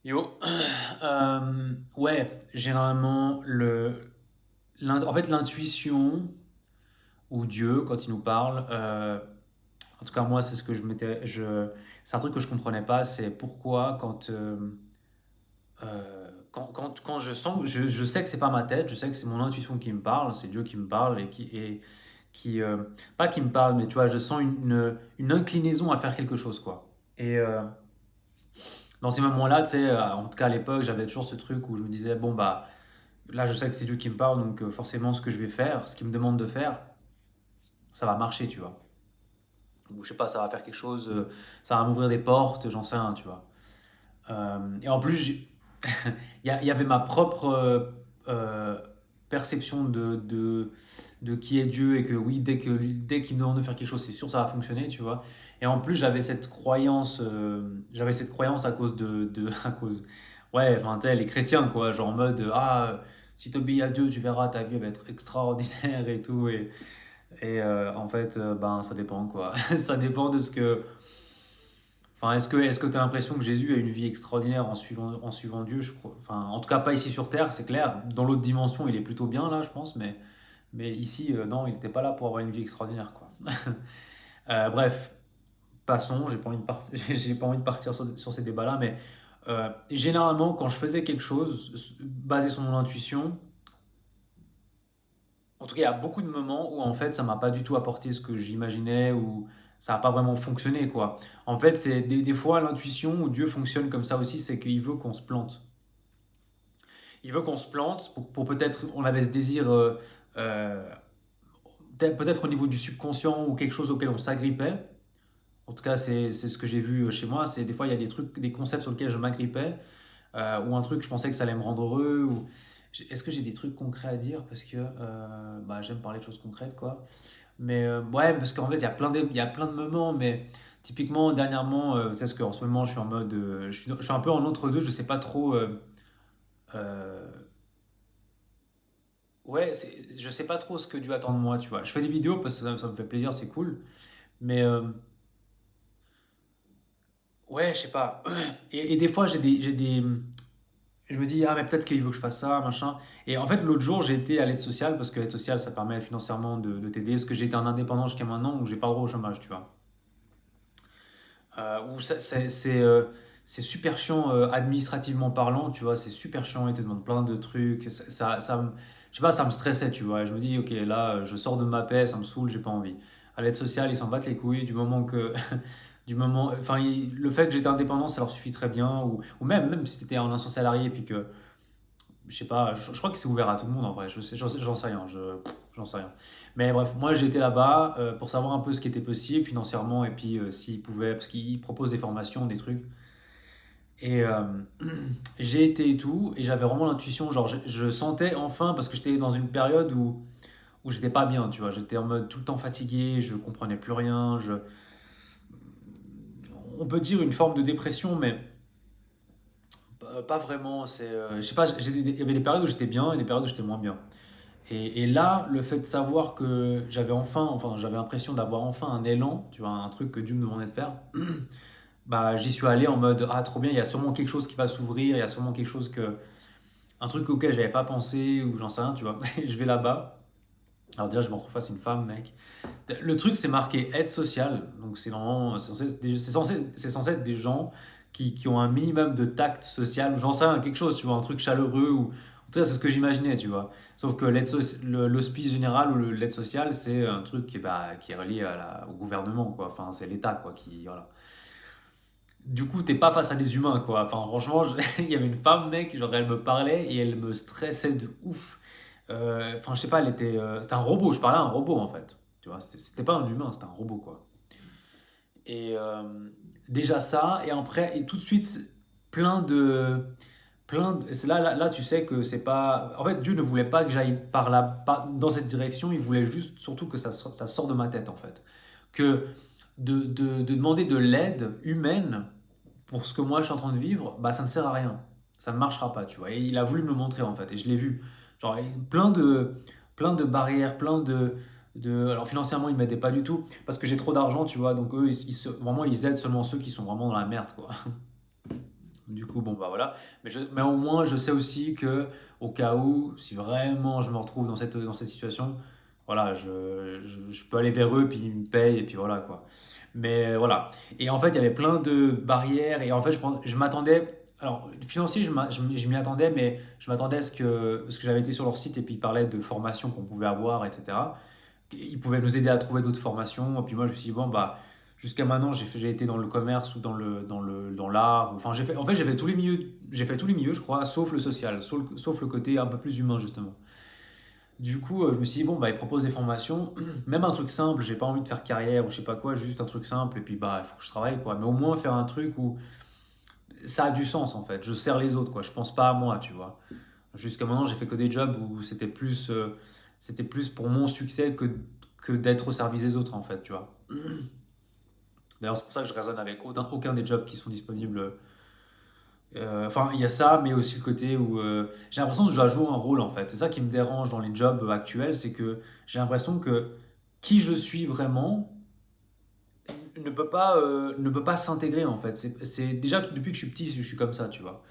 Yo, ouais, généralement, en fait, l'intuition ou Dieu, quand il nous parle, en tout cas, moi, c'est ce que c'est un truc que je comprenais pas, c'est pourquoi quand je sens, je sais que c'est pas ma tête, je sais que c'est mon intuition qui me parle, c'est Dieu qui me parle et qui, pas qui me parle, mais tu vois, je sens une inclinaison à faire quelque chose, quoi. Et dans ces moments-là, tu sais, en tout cas à l'époque, j'avais toujours ce truc où je me disais, bon, bah, là, je sais que c'est Dieu qui me parle, donc forcément, ce que je vais faire, ce qu'il me demande de faire, ça va marcher, tu vois. Ou je sais pas, ça va faire quelque chose, ça va m'ouvrir des portes, j'en sais rien, tu vois. Et en plus, il y avait ma propre euh, perception de qui est Dieu et que oui, dès qu'il me demande de faire quelque chose, c'est sûr que ça va fonctionner, tu vois. Et en plus, j'avais cette croyance à cause à cause, ouais, enfin, tu sais, les chrétiens, quoi, genre en mode, si tu obéis à Dieu, tu verras, ta vie va être extraordinaire et tout. Et en fait, ben, ça dépend, quoi. Ça dépend de ce que, enfin, est-ce que tu as l'impression que Jésus a une vie extraordinaire en suivant Dieu? Je crois, enfin, en tout cas, pas ici sur Terre, c'est clair. Dans l'autre dimension, il est plutôt bien là, je pense, mais ici, non, il n'était pas là pour avoir une vie extraordinaire, quoi. Bref, passons, j'ai pas envie de partir, j'ai pas envie de partir sur ces débats-là, mais généralement, quand je faisais quelque chose basé sur mon intuition, en tout cas, il y a beaucoup de moments où en fait, ça m'a pas du tout apporté ce que j'imaginais ou ça n'a pas vraiment fonctionné, quoi. En fait, c'est des fois l'intuition où Dieu fonctionne comme ça aussi, c'est qu'il veut qu'on se plante. Il veut qu'on se plante pour peut-être, on avait ce désir, euh, peut-être au niveau du subconscient ou quelque chose auquel on s'agrippait. En tout cas, c'est ce que j'ai vu chez moi. C'est des fois, il y a des trucs, des concepts sur lesquels je m'agrippais ou un truc, je pensais que ça allait me rendre heureux. Est-ce que j'ai des trucs concrets à dire? Parce que bah, j'aime parler de choses concrètes, quoi. Mais ouais, parce qu'en fait, il y a plein de moments, mais typiquement, dernièrement, tu sais, parce qu'en ce moment, je suis en mode. Je suis un peu en entre-deux, je sais pas trop. Euh, ouais, je sais pas trop ce que Dieu attend de moi, tu vois. Je fais des vidéos parce que ça me fait plaisir, c'est cool. Mais ouais, je sais pas. Et des fois, je me dis, ah, mais peut-être qu'il veut que je fasse ça, machin. Et en fait, l'autre jour, j'ai été à l'aide sociale parce que l'aide sociale, ça permet financièrement de t'aider. Parce que j'ai été un indépendant jusqu'à maintenant, donc j'ai pas le droit au chômage, tu vois. Où c'est super chiant administrativement parlant, tu vois, c'est super chiant, ils te demandent plein de trucs, je sais pas, ça me stressait, tu vois, et je me dis, ok, là, je sors de ma paix, ça me saoule, j'ai pas envie. À l'aide sociale, ils s'en battent les couilles du moment que, enfin, le fait que j'étais indépendant, ça leur suffit très bien, ou même si t'étais en instance salarié, puis que, je sais pas, je crois que c'est ouvert à tout le monde en vrai, j'en sais rien, j'en sais rien. Mais bref, moi j'ai été là-bas pour savoir un peu ce qui était possible financièrement et puis s'ils pouvaient, parce qu'ils proposent des formations, des trucs. Et j'ai été et tout, et j'avais vraiment l'intuition, genre je sentais enfin, parce que j'étais dans une période où j'étais pas bien, tu vois, j'étais en mode tout le temps fatigué, je comprenais plus rien, on peut dire une forme de dépression, mais pas vraiment, je sais pas, il y avait des périodes où j'étais bien et des périodes où j'étais moins bien. Et là, le fait de savoir que enfin, j'avais l'impression d'avoir enfin un élan, tu vois, un truc que Dieu me demandait de faire, bah, j'y suis allé en mode, ah, trop bien, il y a sûrement quelque chose qui va s'ouvrir, il y a sûrement un truc auquel j'avais pas pensé, ou j'en sais rien, tu vois. Je vais là-bas. Alors déjà, je me retrouve face à une femme, mec. Le truc, c'est marqué aide sociale, donc c'est normalement, c'est censé être des gens qui ont un minimum de tact social, ou j'en sais rien, quelque chose, tu vois, un truc chaleureux, ou en tout cas, c'est ce que j'imaginais, tu vois. Sauf que l'hospice général ou l'aide sociale, c'est un truc qui est relié au gouvernement, quoi. Enfin, c'est l'État, quoi, qui, voilà. Du coup, t'es pas face à des humains, quoi. Enfin, franchement, il y avait une femme, mec, genre, elle me parlait et elle me stressait de ouf. Enfin, je sais pas, c'était un robot, je parlais à un robot, en fait. Tu vois, c'était pas un humain, c'était un robot, quoi. Et déjà ça, et après, et tout de suite, plein de... c'est là, tu sais que c'est pas... En fait, Dieu ne voulait pas que j'aille par là, dans cette direction, il voulait juste, surtout que ça sorte de ma tête, en fait. Que de demander de l'aide humaine pour ce que moi je suis en train de vivre, bah ça ne sert à rien. Ça ne marchera pas, tu vois. Et il a voulu me le montrer en fait, et je l'ai vu. Genre plein de barrières, alors financièrement ils m'aidaient pas du tout parce que j'ai trop d'argent, tu vois. Donc eux, vraiment ils aident seulement ceux qui sont vraiment dans la merde, quoi. Du coup, bon, bah voilà. Mais au moins, je sais aussi que au cas où, si vraiment je me retrouve dans cette situation, voilà, je peux aller vers eux, puis ils me payent, et puis voilà, quoi. Mais voilà. Et en fait, il y avait plein de barrières, et en fait, je m'attendais. Alors, financier, je m'y attendais, mais je m'attendais à ce que j'avais été sur leur site, et puis ils parlaient de formations qu'on pouvait avoir, etc. Ils pouvaient nous aider à trouver d'autres formations. Et puis moi, je me suis dit, bon, bah, jusqu'à maintenant, j'ai été dans le commerce ou dans l'art. Enfin, en fait, j'ai fait tous les milieux, je crois, sauf le social, sauf le côté un peu plus humain, justement. Du coup, je me suis dit, bon, bah, ils proposent des formations, même un truc simple, j'ai pas envie de faire carrière ou je sais pas quoi, juste un truc simple, et puis, bah, il faut que je travaille, quoi. Mais au moins faire un truc où ça a du sens, en fait. Je sers les autres, quoi. Je pense pas à moi, tu vois. Jusqu'à maintenant, j'ai fait que des jobs où c'était plus pour mon succès que d'être au service des autres, en fait, tu vois. D'ailleurs, c'est pour ça que je raisonne avec aucun des jobs qui sont disponibles. Enfin, il y a ça, mais aussi le côté où j'ai l'impression que je dois jouer un rôle, en fait. C'est ça qui me dérange dans les jobs actuels, c'est que j'ai l'impression que qui je suis vraiment ne peut pas s'intégrer, en fait. Déjà, depuis que je suis petit, je suis comme ça, tu vois.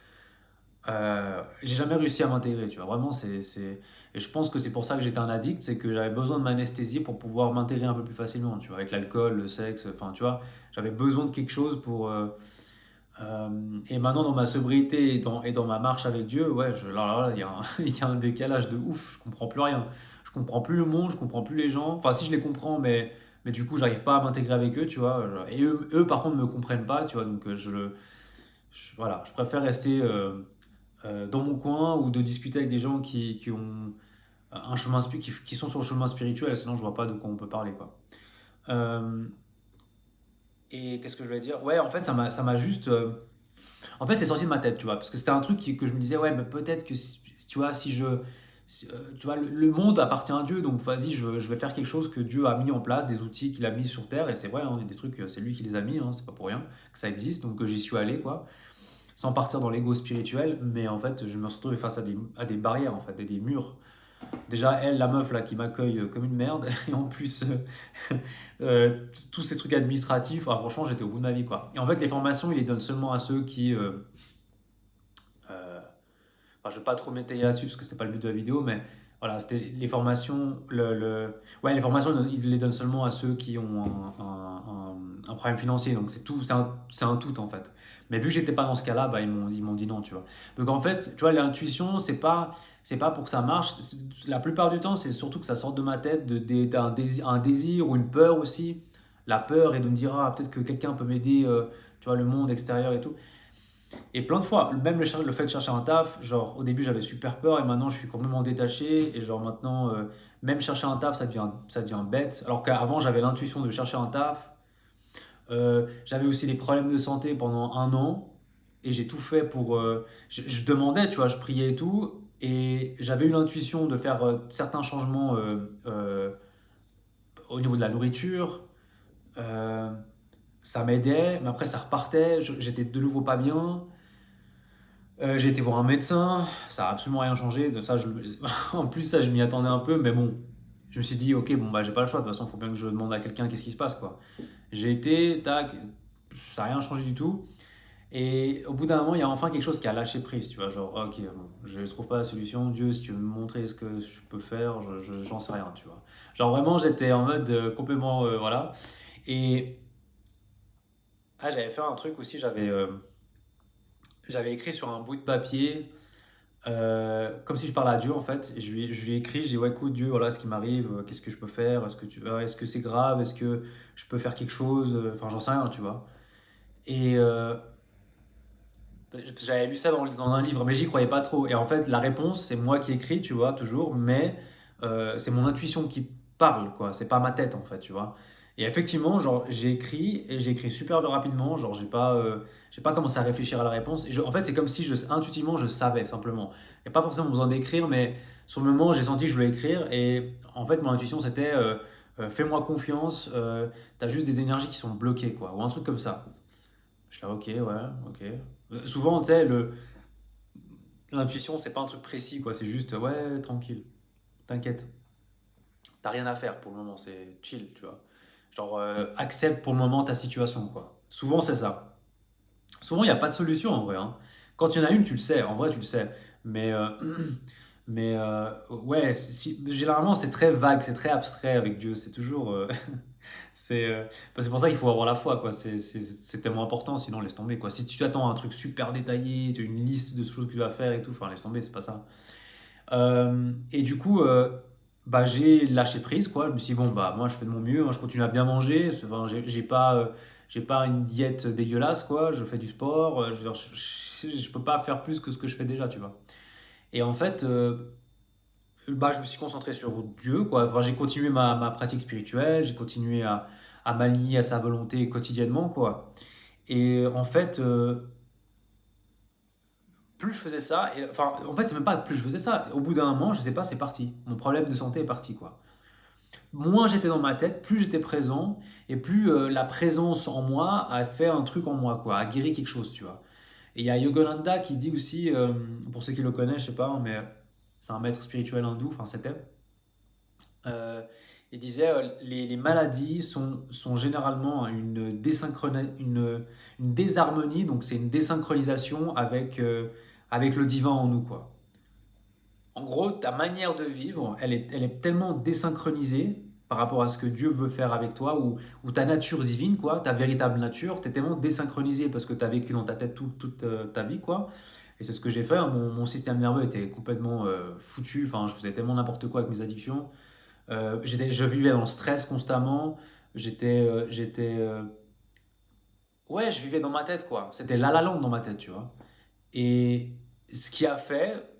J'ai jamais réussi à m'intégrer, tu vois. Vraiment, Et je pense que c'est pour ça que j'étais un addict, c'est que j'avais besoin de m'anesthésier pour pouvoir m'intégrer un peu plus facilement, tu vois. Avec l'alcool, le sexe, enfin, tu vois. J'avais besoin de quelque chose pour... et maintenant, dans ma sobriété et dans ma marche avec Dieu, ouais, là, il y a il y a un décalage de ouf. Je comprends plus rien. Je comprends plus le monde, je comprends plus les gens. Enfin, si je les comprends, mais du coup, j'arrive pas à m'intégrer avec eux, tu vois. Et eux, par contre, me comprennent pas, tu vois. Donc, voilà, je préfère rester dans mon coin ou de discuter avec des gens qui ont qui sont sur le chemin spirituel, sinon je vois pas de quoi on peut parler, quoi. Euh, et qu'est-ce que je voulais dire? Ouais, en fait, ça m'a juste. En fait, c'est sorti de ma tête, tu vois, parce que c'était un truc que je me disais, ouais, mais peut-être que, tu vois, tu vois, le monde appartient à Dieu, donc vas-y, je vais faire quelque chose que Dieu a mis en place, des outils qu'il a mis sur terre, et c'est vrai, hein, il y a des trucs, c'est lui qui les a mis, hein, c'est pas pour rien que ça existe, donc j'y suis allé, quoi, sans partir dans l'ego spirituel, mais en fait, je me suis retrouvé face à des barrières, en fait, des murs. Déjà, elle, la meuf là qui m'accueille comme une merde, et en plus, tous ces trucs administratifs, ah, franchement, j'étais au bout de ma vie, quoi. Et en fait, les formations, ils les donnent seulement à ceux qui. Euh, enfin, je ne vais pas trop m'étayer là-dessus parce que c'était pas le but de la vidéo, mais voilà, c'était les formations. Ouais, les formations, ils les donnent seulement à ceux qui ont un problème financier. Donc c'est tout, c'est un tout en fait. Mais vu que j'étais pas dans ce cas-là, bah, ils m'ont dit non, tu vois. Donc en fait, tu vois, l'intuition, c'est pas pour que ça marche. La plupart du temps, c'est surtout que ça sorte de ma tête, un désir ou une peur aussi. La peur et de me dire, ah, peut-être que quelqu'un peut m'aider, tu vois, le monde extérieur et tout. Et plein de fois, même le fait de chercher un taf, genre au début j'avais super peur et maintenant je suis complètement détaché. Et genre maintenant, même chercher un taf, ça devient bête. Alors qu'avant j'avais l'intuition de chercher un taf. J'avais aussi des problèmes de santé pendant un an et j'ai tout fait pour. Je demandais, tu vois, je priais et tout. Et j'avais eu l'intuition de faire certains changements au niveau de la nourriture. Euh, Ça m'aidait, mais après ça repartait. J'étais de nouveau pas bien. J'ai été voir un médecin, ça a absolument rien changé. De ça, en plus, ça, je m'y attendais un peu, mais bon, je me suis dit, ok, bon, bah, j'ai pas le choix. De toute façon, il faut bien que je demande à quelqu'un qu'est-ce qui se passe, quoi. J'ai été, tac, ça n'a rien changé du tout. Et au bout d'un moment, il y a enfin quelque chose qui a lâché prise, tu vois. Genre, ok, bon, je trouve pas la solution. Dieu, si tu veux me montrer ce que je peux faire, j'en sais rien, tu vois. Genre, vraiment, j'étais en mode complètement, voilà. Et j'avais fait un truc aussi, j'avais écrit sur un bout de papier. Comme si je parlais à Dieu en fait, et je lui ai écrit, je dis ouais écoute Dieu, voilà ce qui m'arrive, qu'est-ce que je peux faire, est-ce que c'est grave, est-ce que je peux faire quelque chose, enfin j'en sais rien, tu vois. Et j'avais lu ça dans un livre, mais j'y croyais pas trop. Et en fait la réponse c'est moi qui écris, tu vois, toujours, mais c'est mon intuition qui parle, quoi. C'est pas ma tête en fait, tu vois. Et effectivement, genre j'ai écrit super rapidement, genre j'ai pas commencé à réfléchir à la réponse. En fait, c'est comme si intuitivement je savais simplement. Il n'y a pas forcément besoin d'écrire, mais sur le moment, j'ai senti que je voulais écrire. Et en fait, mon intuition c'était fais-moi confiance, t'as juste des énergies qui sont bloquées, quoi, ou un truc comme ça. Je suis là, ok, ouais, ok. Souvent, tu sais, l'intuition, c'est pas un truc précis, quoi. C'est juste, ouais, tranquille, t'inquiète. T'as rien à faire pour le moment, c'est chill, tu vois. Genre, accepte pour le moment ta situation, quoi. Souvent, c'est ça. Souvent, il n'y a pas de solution en vrai, hein. Quand il y en a une, tu le sais, en vrai, tu le sais. Mais, ouais, généralement, c'est très vague, c'est très abstrait avec Dieu. C'est toujours. C'est pour ça qu'il faut avoir la foi, quoi. C'est tellement important, sinon laisse tomber, quoi. Si tu attends un truc super détaillé, tu as une liste de choses que tu vas faire et tout, enfin, laisse tomber, c'est pas ça. Et du coup, bah, j'ai lâché prise, quoi. Je me suis dit, bon, bah, moi, je fais de mon mieux, hein, je continue à bien manger. Enfin, j'ai pas une diète dégueulasse, quoi. Je fais du sport. Je peux pas faire plus que ce que je fais déjà, tu vois. Et en fait, bah, je me suis concentré sur Dieu, quoi. Enfin, j'ai continué ma pratique spirituelle, j'ai continué à m'aligner à sa volonté quotidiennement, quoi. Et en fait, plus je faisais ça, enfin, en fait, c'est même pas plus je faisais ça. Au bout d'un moment, je sais pas, c'est parti. Mon problème de santé est parti, quoi. Moins j'étais dans ma tête, plus j'étais présent, et plus la présence en moi a fait un truc en moi, quoi, a guéri quelque chose, tu vois. Et il y a Yogananda qui dit aussi, pour ceux qui le connaissent, je sais pas, hein, mais c'est un maître spirituel hindou, enfin c'était. Euh, il disait les maladies sont généralement une désharmonie, donc c'est une désynchronisation avec le divin en nous, quoi. En gros, ta manière de vivre, elle est tellement désynchronisée par rapport à ce que Dieu veut faire avec toi, ou ta nature divine, quoi, ta véritable nature, tu es tellement désynchronisé parce que tu as vécu dans ta tête toute ta vie, quoi. Et c'est ce que j'ai fait, hein. Mon système nerveux était complètement foutu, enfin, je faisais tellement n'importe quoi avec mes addictions. Je vivais dans le stress constamment. J'étais, ouais, je vivais dans ma tête, quoi. C'était la la land dans ma tête, tu vois. Et ce qui a fait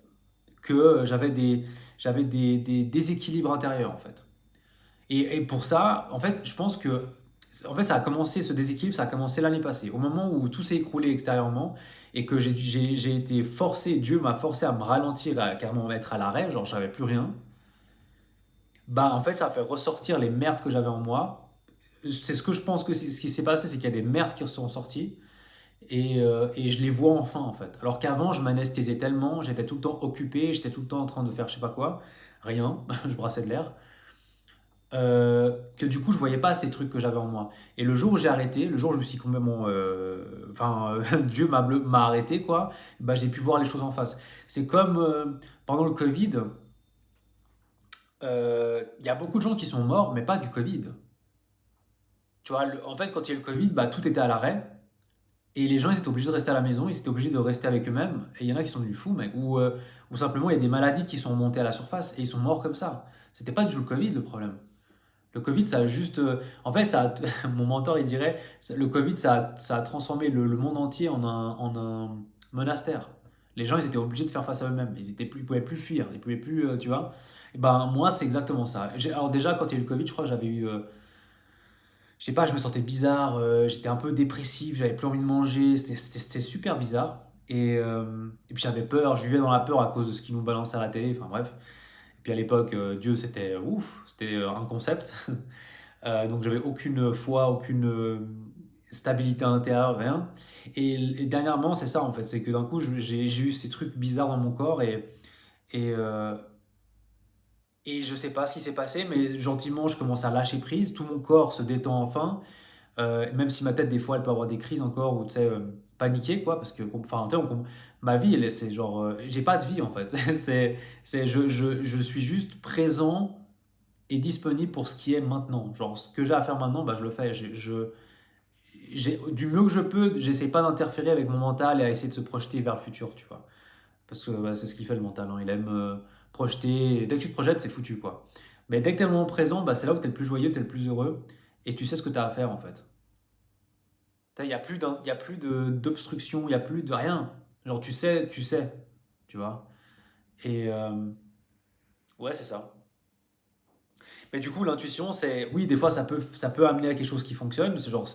que j'avais des déséquilibres intérieurs, en fait. Et pour ça, en fait, je pense que, en fait, ça a commencé, ce déséquilibre, ça a commencé l'année passée. Au moment où tout s'est écroulé extérieurement et que j'ai été forcé, Dieu m'a forcé à me ralentir, à carrément me mettre à l'arrêt, genre j'avais plus rien. Bah, en fait, ça a fait ressortir les merdes que j'avais en moi. C'est ce que je pense que ce qui s'est passé, c'est qu'il y a des merdes qui sont sorties et je les vois enfin en fait. Alors qu'avant, je m'anesthésiais tellement, j'étais tout le temps occupé, j'étais tout le temps en train de faire je sais pas quoi, rien, je brassais de l'air, que du coup, je voyais pas ces trucs que j'avais en moi. Et le jour où j'ai arrêté, le jour où je me suis complètement. Enfin, Dieu m'a arrêté quoi, bah, j'ai pu voir les choses en face. C'est comme pendant le Covid, il y a beaucoup de gens qui sont morts, mais pas du Covid. Tu vois, en fait, quand il y a eu le Covid, bah, tout était à l'arrêt. Et les gens, ils étaient obligés de rester à la maison, ils étaient obligés de rester avec eux-mêmes. Et il y en a qui sont devenus fous, mec. Ou simplement, il y a des maladies qui sont montées à la surface et ils sont morts comme ça. C'était pas du tout le Covid, le problème. Le Covid, ça a juste. En fait, mon mentor, il dirait le Covid, ça a transformé le monde entier en un monastère. Les gens, ils étaient obligés de faire face à eux-mêmes. Ils pouvaient plus fuir, ils pouvaient plus, tu vois. Et ben, moi, c'est exactement ça. Alors, déjà, quand il y a eu le Covid, je crois que j'avais eu. Je sais pas, je me sentais bizarre, j'étais un peu dépressif, j'avais plus envie de manger, c'était super bizarre. Et puis j'avais peur, je vivais dans la peur à cause de ce qu'ils nous balançaient à la télé, enfin bref. Et puis à l'époque, Dieu c'était ouf, c'était un concept. Donc j'avais aucune foi, aucune stabilité intérieure, rien. Et dernièrement, c'est ça en fait, c'est que d'un coup, j'ai eu ces trucs bizarres dans mon corps et, euh, et je sais pas ce qui s'est passé, mais gentiment, je commence à lâcher prise, tout mon corps se détend enfin. Même si ma tête, des fois, elle peut avoir des crises encore ou tu sais, paniquer, quoi, parce que, enfin, tu sais, ma vie, c'est genre, j'ai pas de vie en fait. Je suis juste présent et disponible pour ce qui est maintenant. Genre, ce que j'ai à faire maintenant, bah, je le fais. Du mieux que je peux, j'essaie pas d'interférer avec mon mental et à essayer de se projeter vers le futur, tu vois. Parce que bah, c'est ce qu'il fait le mental, hein. Il aime projeter. Dès que tu te projettes, c'est foutu, quoi. Mais dès que tu es le moment présent, bah, c'est là où tu es le plus joyeux, tu es le plus heureux et tu sais ce que tu as à faire en fait. Il n'y a plus d'obstruction, il n'y a plus de rien. Genre, tu sais, tu vois. Et ouais, c'est ça. Mais du coup, l'intuition, c'est, oui, des fois, ça peut amener à quelque chose qui fonctionne. C'est genre,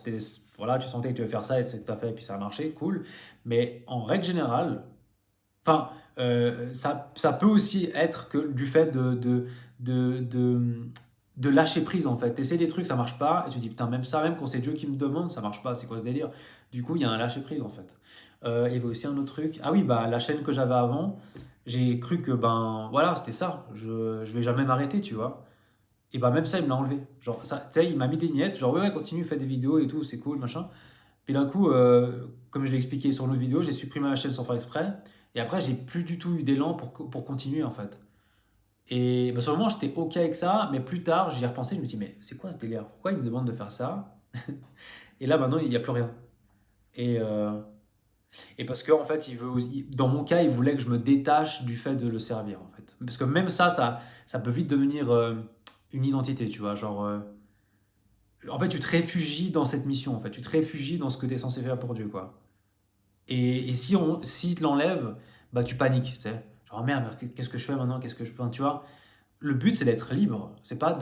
voilà, tu sentais que tu devais faire ça et c'est que tu as fait, et puis ça a marché, cool. Mais en règle générale, enfin, ça peut aussi être que du fait de, de, de lâcher prise en fait. T'essaies des trucs, ça marche pas, et tu te dis putain, même ça, même quand c'est Dieu qui me demande, ça marche pas, c'est quoi ce délire? Du coup, il y a un lâcher prise en fait. Il y avait aussi un autre truc. Ah oui, bah la chaîne que j'avais avant, j'ai cru que ben voilà, c'était ça. Je vais jamais m'arrêter, tu vois. Et bah même ça, il me l'a enlevé. Genre, ça, tu sais, il m'a mis des miettes, genre ouais, ouais, continue, fais des vidéos et tout, c'est cool, machin. Puis d'un coup, comme je l'ai expliqué sur une autre vidéo, j'ai supprimé ma chaîne sans faire exprès. Et après, j'ai plus du tout eu d'élan pour continuer en fait. Et bah, sur le moment, j'étais OK avec ça, mais plus tard, j'y ai repensé, je me suis dit, mais c'est quoi ce délire? Pourquoi il me demande de faire ça? Et là, maintenant, il n'y a plus rien. Et, euh, et parce que en fait, dans mon cas, il voulait que je me détache du fait de le servir, en fait. Parce que même ça peut vite devenir une identité, tu vois. Genre, en fait, tu te réfugies dans cette mission, en fait. Tu te réfugies dans ce que tu es censé faire pour Dieu, quoi. Et si te l'enlève, bah tu paniques, tu sais. Genre, ah merde, qu'est-ce que je fais maintenant? Qu'est-ce que je fais? Enfin, tu vois, le but, c'est d'être libre. C'est pas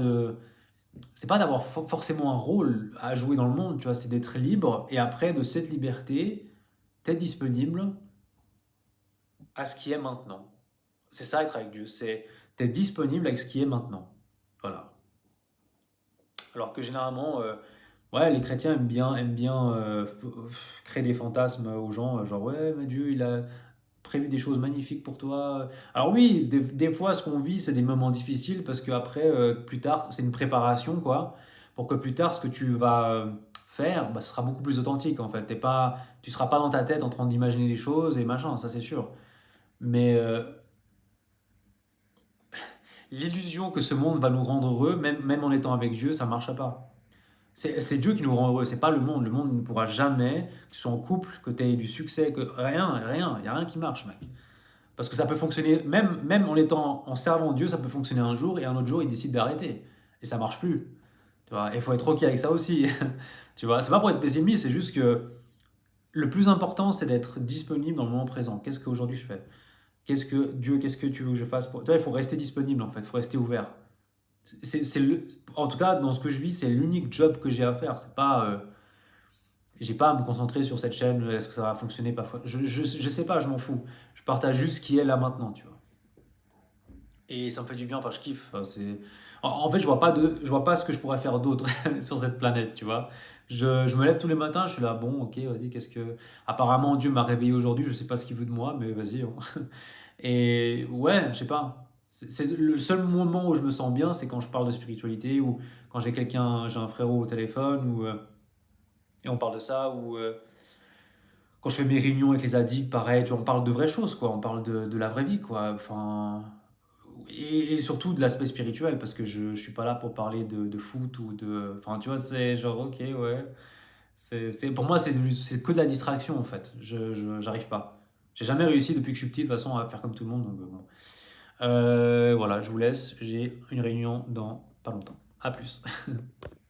d'avoir forcément un rôle à jouer dans le monde, tu vois. C'est d'être libre et après, de cette liberté, t'être disponible à ce qui est maintenant. C'est ça, être avec Dieu. C'est d'être disponible avec ce qui est maintenant. Voilà. Alors que généralement, ouais, les chrétiens aiment bien créer des fantasmes aux gens, genre ouais, mais Dieu, il a prévu des choses magnifiques pour toi. Alors oui, des fois, ce qu'on vit, c'est des moments difficiles parce qu'après, plus tard, c'est une préparation, quoi, pour que plus tard, ce que tu vas faire, bah, ce sera beaucoup plus authentique, en fait. Tu seras pas dans ta tête en train d'imaginer des choses et machin, ça c'est sûr. Mais l'illusion que ce monde va nous rendre heureux, même en étant avec Dieu, ça ne marchera pas. C'est Dieu qui nous rend heureux, c'est pas le monde. Le monde ne pourra jamais, que tu sois en couple, que tu aies du succès, que rien, il n'y a rien qui marche, mec. Parce que ça peut fonctionner, même en servant Dieu, ça peut fonctionner un jour et un autre jour, il décide d'arrêter. Et ça marche plus. Tu vois, il faut être OK avec ça aussi. Tu vois, c'est pas pour être pessimiste, c'est juste que le plus important, c'est d'être disponible dans le moment présent. Qu'est-ce qu'aujourd'hui je fais? Qu'est-ce que tu veux que je fasse pour... Tu vois, il faut rester disponible en fait, il faut rester ouvert. En tout cas, dans ce que je vis, c'est l'unique job que j'ai à faire. C'est pas, j'ai pas à me concentrer sur cette chaîne, est-ce que ça va fonctionner parfois. Je sais pas, je m'en fous. Je partage juste ce qui est là maintenant, tu vois. Et ça me fait du bien, enfin je kiffe. Enfin, en fait, je vois pas ce que je pourrais faire d'autre sur cette planète, tu vois. Je me lève tous les matins, je suis là, bon, ok, vas-y, qu'est-ce que... Apparemment, Dieu m'a réveillé aujourd'hui, je sais pas ce qu'il veut de moi, mais vas-y, hein. Et ouais, je sais pas. C'est le seul moment où je me sens bien, c'est quand je parle de spiritualité ou quand j'ai un frérot au téléphone et on parle de ça ou quand je fais mes réunions avec les addicts, pareil, tu vois, on parle de vraies choses, quoi. On parle de la vraie vie, quoi. Enfin, et surtout de l'aspect spirituel, parce que je suis pas là pour parler de foot ou de. Enfin, tu vois, c'est genre, ok, ouais. Pour moi, c'est que de la distraction, en fait. J'arrive pas. J'ai jamais réussi depuis que je suis petit, de toute façon, à faire comme tout le monde. Donc, bon. Voilà, je vous laisse. J'ai une réunion dans pas longtemps. À plus.